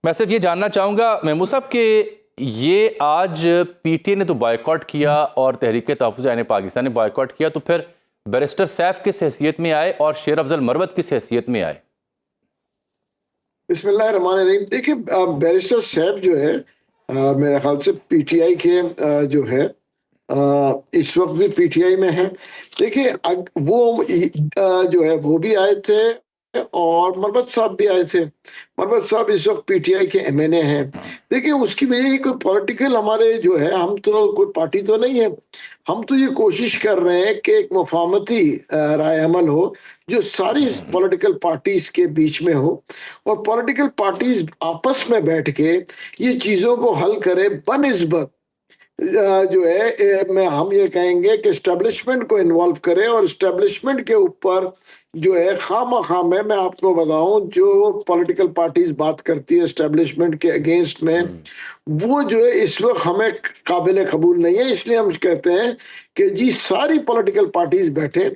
میں صرف یہ جاننا چاہوں گا محمود صاحب کہ یہ آج پی ٹی اے نے تو بائیکاٹ کیا اور تحریک تحفظ آئین پاکستان نے بائیکاٹ کیا، تو پھر بیرسٹر سیف کس حیثیت میں آئے اور شیر افضل مروت کس حیثیت میں آئے؟ بسم اللہ الرحمن الرحیم۔ دیکھیں بیرسٹر سیف جو ہے میرے خیال سے پی ٹی آئی کے جو ہے اس وقت بھی پی ٹی آئی میں ہے۔ دیکھیں وہ جو ہے وہ بھی آئے تھے اور مروت صاحب بھی آئے تھے۔ مروت صاحب اس وقت پی ٹی آئی کے ایم این اے ہیں۔ دیکھیں اس کی وجہ کوئی پولیٹیکل ہمارے جو ہے، ہم تو کوئی پارٹی تو نہیں ہے، ہم تو یہ کوشش کر رہے ہیں کہ ایک مفاہمتی رائے عمل ہو جو ساری پولیٹیکل پارٹیز کے بیچ میں ہو، اور پولیٹیکل پارٹیز آپس میں بیٹھ کے یہ چیزوں کو حل کرے بنسبت جو ہے ہم یہ کہیں گے کہ اسٹیبلشمنٹ کو انوالو کرے، اور اسٹیبلشمنٹ کے اوپر جو ہے خواہ میں آپ کو بتاؤں جو پولیٹیکل پارٹیز بات کرتی ہے اسٹیبلشمنٹ کے اگینسٹ میں، وہ جو ہے اس وقت ہمیں قابل قبول نہیں ہے۔ اس لیے ہم کہتے ہیں کہ جی ساری پولیٹیکل پارٹیز بیٹھے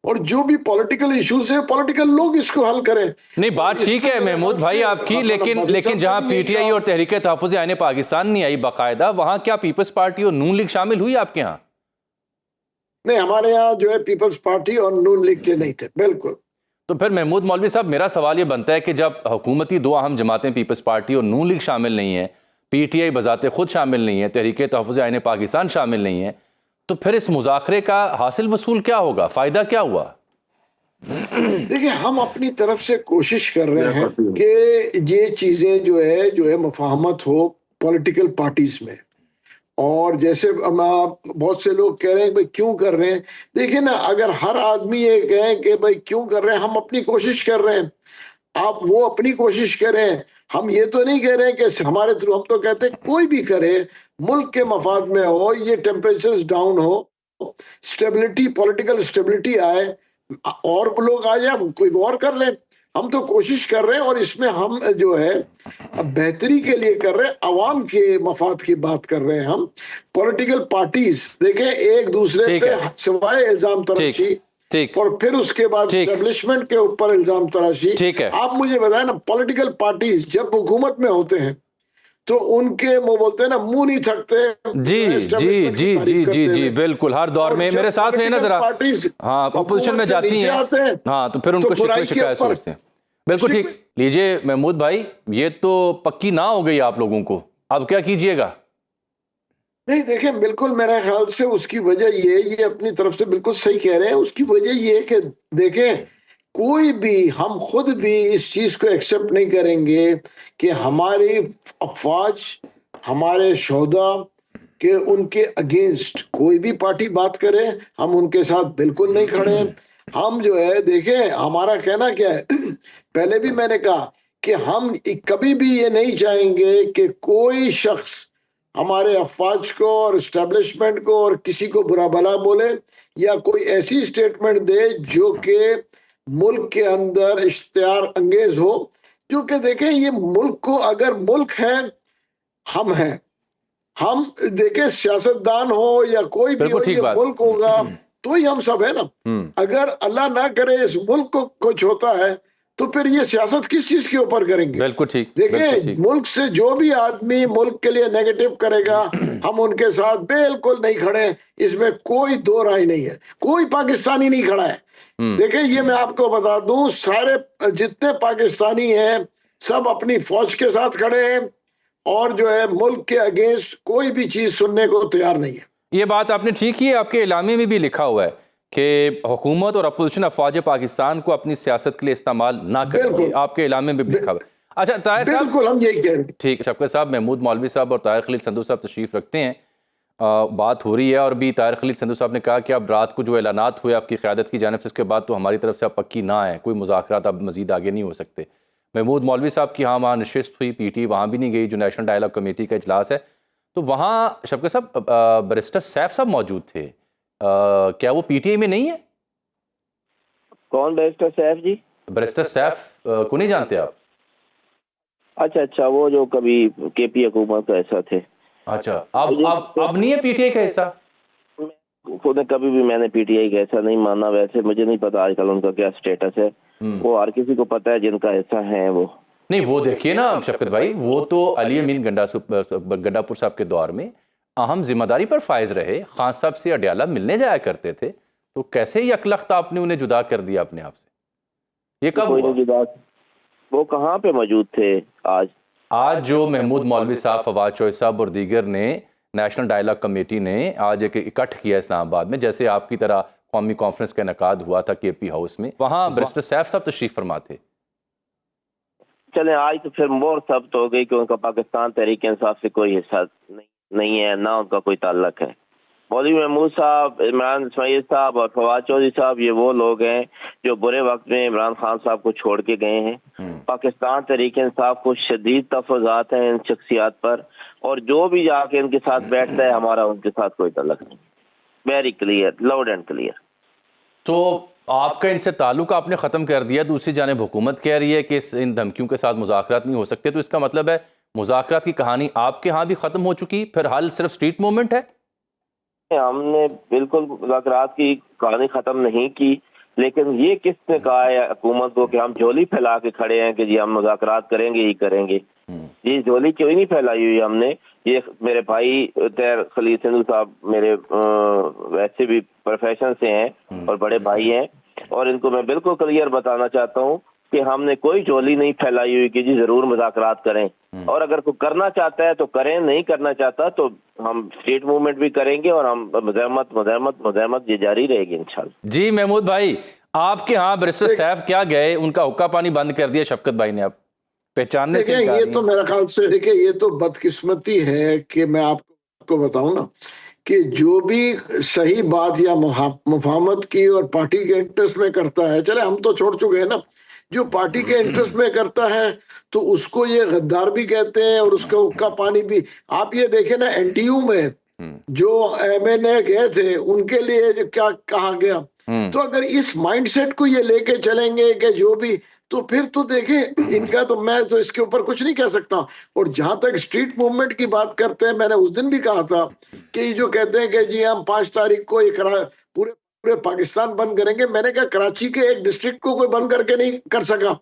اور جو بھی پولیٹیکل ایشوز ہیں پولیٹیکل لوگ اس کو حل کریں۔ نہیں بات ٹھیک ہے محمود بھائی آپ کی، لیکن جہاں پی ٹی آئی اور تحریک تحفظ آئین پاکستان نہیں آئی باقاعدہ، وہاں کیا پیپلز پارٹی اور نون لیگ شامل ہوئی آپ کے ہاں؟ نہیں، ہمارے یہاں جو ہے پیپلز پارٹی اور نون لیگ کے نہیں تھے، بالکل۔ تو پھر محمود مولوی صاحب میرا سوال یہ بنتا ہے کہ جب حکومتی دو اہم جماعتیں پیپلز پارٹی اور نون لیگ شامل نہیں ہیں، پی ٹی آئی بذات خود شامل نہیں ہے، تحریک تحفظ آئین پاکستان شامل نہیں ہے، تو پھر اس مذاکرے کا حاصل وصول کیا ہوگا؟ فائدہ کیا ہوا؟ دیکھیں ہم اپنی طرف سے کوشش کر رہے ہیں کہ یہ چیزیں جو ہے مفاہمت ہو پولیٹیکل پارٹیز میں، اور جیسے بہت سے لوگ کہہ رہے ہیں بھائی کیوں کر رہے ہیں، دیکھیں نا اگر ہر آدمی یہ کہیں کہ بھائی کیوں کر رہے ہیں، ہم اپنی کوشش کر رہے ہیں، آپ وہ اپنی کوشش کریں، ہم یہ تو نہیں کہہ رہے کہ ہمارے تھرو، ہم تو کہتے ہیں کوئی بھی کرے ملک کے مفاد میں ہو، یہ ٹیمپریچرز ڈاؤن ہو، سٹیبلٹی پولیٹیکل سٹیبلٹی آئے، اور لوگ آ جائیں کوئی اور کر لیں، ہم تو کوشش کر رہے ہیں، اور اس میں ہم جو ہے بہتری کے لیے کر رہے ہیں، عوام کے مفاد کی بات کر رہے ہیں۔ ہم پولیٹیکل پارٹیز دیکھیں ایک دوسرے پہ سوائے الزام تراشی اور پھر اس کے بعد اسٹیبلشمنٹ کے اوپر الزام تراشی، آپ مجھے بتائیں نا پولیٹیکل پارٹیز جب حکومت میں ہوتے ہیں تو ان کے وہ بولتے ہیں نا منہ نہیں تھکتے، جی بالکل، ہر دور میں میرے ساتھ رہے نا ذرا، ہاں اپوزیشن میں جاتی ہیں ہاں تو پھر ان کو شکایت سوچتے ہیں۔ بالکل ٹھیک، لیجئے محمود بھائی یہ تو پکی نہ ہو گئی آپ لوگوں کو، اب کیا کیجئے گا؟ نہیں دیکھیں بالکل میرے خیال سے اس کی وجہ یہ اپنی طرف سے بالکل صحیح کہہ رہے ہیں، اس کی وجہ یہ کہ دیکھیں کوئی بھی، ہم خود بھی اس چیز کو ایکسپٹ نہیں کریں گے کہ ہماری افواج، ہمارے شہداء کہ ان کے اگینسٹ کوئی بھی پارٹی بات کرے، ہم ان کے ساتھ بالکل نہیں کھڑے ہیں۔ ہم جو ہے دیکھیں ہمارا کہنا کیا ہے، پہلے بھی میں نے کہا کہ ہم کبھی بھی یہ نہیں چاہیں گے کہ کوئی شخص ہمارے افواج کو اور اسٹیبلشمنٹ کو اور کسی کو برا بھلا بولے یا کوئی ایسی سٹیٹمنٹ دے جو کہ ملک کے اندر اشتعال انگیز ہو، جو کہ دیکھیں یہ ملک کو، اگر ملک ہے ہم ہیں، ہم دیکھیں سیاستدان ہو یا کوئی بھی ہو، یہ ملک ہوگا تو ہی ہم سب ہے نا۔ اگر اللہ نہ کرے اس ملک کو کچھ ہوتا ہے تو پھر یہ سیاست کس چیز کے اوپر کریں گے؟ بالکل ٹھیک، دیکھیں ملک سے جو بھی آدمی ملک کے لیے نیگیٹو کرے گا ہم ان کے ساتھ بالکل نہیں کھڑے، اس میں کوئی دو رائے نہیں ہے، کوئی پاکستانی نہیں کھڑا ہے۔ دیکھیں یہ میں آپ کو بتا دوں، سارے جتنے پاکستانی ہیں سب اپنی فوج کے ساتھ کھڑے ہیں، اور جو ہے ملک کے اگینسٹ کوئی بھی چیز سننے کو تیار نہیں ہے۔ یہ بات آپ نے ٹھیک کی، آپ کے اعلامیے میں بھی لکھا ہوا ہے کہ حکومت اور اپوزیشن افواج پاکستان کو اپنی سیاست کے لیے استعمال نہ کریں، آپ کے اعلامیے میں بھی لکھا ہوا ہے۔ اچھا طاہر صاحب، بالکل ہم یہی کہہ رہے ہیں۔ ٹھیک، شفقت صاحب، محمود مولوی صاحب اور طاہر خلیل سندھو صاحب تشریف رکھتے ہیں، بات ہو رہی ہے، اور بھی طاہر خلیل سندھو صاحب نے کہا کہ اب رات کو جو اعلانات ہوئے آپ کی قیادت کی جانب سے، اس کے بعد تو ہماری طرف سے اب پکی نہ ہے، کوئی مذاکرات اب مزید آگے نہیں ہو سکتے۔ محمود مولوی صاحب کی وہاں نشست ہوئی، پی ٹی وہاں بھی نہیں گئی، جو نیشنل ڈائیلاگ کمیٹی کا اجلاس ہے، تو وہاں شفقت صاحب بیرسٹر سیف صاحب موجود تھے، کیا وہ پی ٹی آئی میں نہیں ہے؟ کون بیرسٹر سیف جی؟ بیرسٹر سیف کو نہیں جانتے آپ؟ اچھا، وہ جو کبھی کے پی حکومت کا ایسا تھے۔ اچھا، اب نہیں ہے پی ٹی آئی کا حصہ؟ خود کبھی بھی میں نے پی ٹی آئی کا ایسا نہیں مانا، ویسے مجھے نہیں پتا آج کل ان کا کیا سٹیٹس ہے، وہ ہر کسی کو پتا ہے جن کا حصہ ہے وہ۔ نہیں وہ دیکھیے نا شفقت بھائی، وہ تو علی امین گنڈا پور صاحب کے دور میں اہم ذمہ داری پر فائز رہے، خان صاحب سے اڈیالہ ملنے جایا کرتے تھے، تو کیسے یک لخت آپ نے انہیں جدا کر دیا اپنے آپ سے؟ یہ کب کوئی ہوا؟ نہیں جدا، وہ کہاں پہ موجود تھے آج جو محمود مولوی صاحب، فواد چوہے صاحب اور دیگر نے نیشنل ڈائلاگ کمیٹی نے آج ایک اکٹھ کیا اسلام آباد میں، جیسے آپ کی طرح قومی کانفرنس کا انعقاد ہوا تھا کے پی ہاؤس میں، وہاں بیرسٹر سیف صاحب تشریف فرما تھے۔ چلیں آج تو پھر مور ثبت ہو گئی کہ ان کا پاکستان تحریک انصاف سے کوئی حصہ نہیں ہے، نہ ان کا کوئی تعلق ہے۔ مولوی محمود صاحب، عمران اسماعیل صاحب اور فواد چودھری صاحب یہ وہ لوگ ہیں جو برے وقت میں عمران خان صاحب کو چھوڑ کے گئے ہیں۔ پاکستان تحریک انصاف کو شدید تفویضات ہیں ان شخصیات پر، اور جو بھی جا کے ان کے ساتھ بیٹھتا ہے ہمارا ان کے ساتھ کوئی تعلق نہیں۔ Very clear, loud and clear. تو آپ کا ان سے تعلق آپ نے ختم کر دیا، دوسری جانب حکومت کہہ رہی ہے کہ ان دھمکیوں کے ساتھ مذاکرات نہیں ہو سکتے، تو اس کا مطلب ہے مذاکرات کی کہانی آپ کے ہاں بھی ختم ہو چکی، پھر حل صرف اسٹریٹ موومنٹ ہے؟ ہم نے بالکل مذاکرات کی کہانی ختم نہیں کی، لیکن یہ کس نے کہا ہے حکومت کو کہ ہم جھولی پھیلا کے کھڑے ہیں کہ جی ہم مذاکرات کریں گے ہی کریں گے؟ یہ جھولی کیوں نہیں پھیلائی ہوئی ہم نے؟ یہ میرے بھائی طاہر خلیل سندھو صاحب میرے ویسے بھی پروفیشن سے ہیں اور بڑے بھائی ہیں، اور ان کو میں بالکل کلیئر بتانا چاہتا ہوں کہ ہم نے کوئی جھولی نہیں پھیلائی ہوئی کہ جی ضرور مذاکرات کریں، اور اگر کوئی کرنا چاہتا ہے تو کریں، نہیں کرنا چاہتا تو ہم اسٹریٹ موومنٹ بھی کریں گے، اور ہم مزاحمت یہ جاری رہے گی انشاءاللہ۔ جی محمود بھائی، آپ کے ہاں بیرسٹر سیف کیا گئے، ان کا حقہ پانی بند کر دیا شفقت بھائی نے، آپ پہچاننے سے دیکھیں یہ تو میرا خیال سے دیکھیں یہ تو بدقسمتی ہے کہ میں آپ کو بتاؤں نا کہ جو بھی صحیح بات یا مفاہمت کی اور پارٹی کے انٹرسٹ میں کرتا ہے، چلے ہم تو چھوڑ چکے ہیں نا، جو پارٹی کے انٹرسٹ میں کرتا ہے تو اس کو یہ غدار بھی کہتے ہیں اور اس کا حقہ پانی بھی۔ آپ یہ دیکھیں نا این ٹی یو میں جو ایم این اے گئے تھے ان کے لیے کیا کہا گیا، تو اگر اس مائنڈ سیٹ کو یہ لے کے چلیں گے کہ جو بھی، تو پھر تو دیکھیں ان کا تو میں تو اس کے اوپر کچھ نہیں کہہ سکتا۔ اور جہاں تک اسٹریٹ موومنٹ کی بات کرتے ہیں، میں نے اس دن بھی کہا تھا کہ یہ جو کہتے ہیں کہ جی ہم 5 تاریخ کو یہ پورے پاکستان بند کریں گے، میں نے کہا کراچی کے ایک ڈسٹرکٹ کو کوئی بند کر کے نہیں کر سکا۔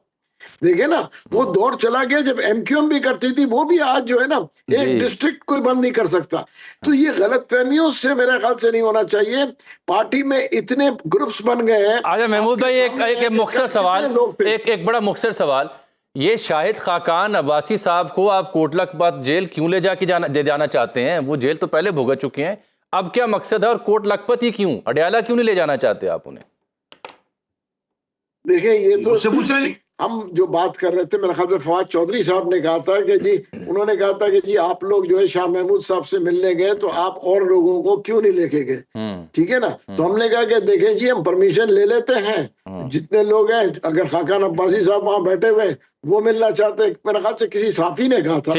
دیکھیں نا وہ دور چلا گیا جب ایم کیو ایم بھی کرتی تھی، وہ بھی آج جو ہے نا ایک ڈسٹرکٹ کوئی بند نہیں کر سکتا۔ تو یہ غلط فہمیوں سے میرے خیال سے نہیں ہونا چاہیے۔ پارٹی میں اتنے گروپس بن گئے ہیں۔ آجا محمود بھائی ایک مختصر سوال، ایک بڑا مختصر سوال، یہ شاہد خاقان عباسی صاحب کو آپ کوٹلہ کے بعد جیل کیوں لے جانا چاہتے ہیں؟ وہ جیل تو پہلے بھگت چکے ہیں، اب کیا مقصد ہے؟ اور کوٹ لکھپت ہی کیوں، اڈیالہ کیوں نہیں لے جانا چاہتے آپ انہیں؟ دیکھیں یہ تو ہم جو بات کر رہے تھے، میرے خیال سے فواد چودھری صاحب نے کہا تھا کہ جی انہوں نے کہا تھا کہ جی آپ لوگ جو ہے شاہ محمود صاحب سے ملنے گئے تو آپ اور لوگوں کو کیوں نہیں لے کے گئے؟ ٹھیک ہے نا، تو ہم نے کہا کہ دیکھیں جی ہم پرمیشن لے لیتے ہیں، جتنے لوگ ہیں، اگر خاقان عباسی صاحب وہاں بیٹھے ہوئے وہ ملنا چاہتے ہیں، میرے خیال سے کسی صحافی نے کہا تھا،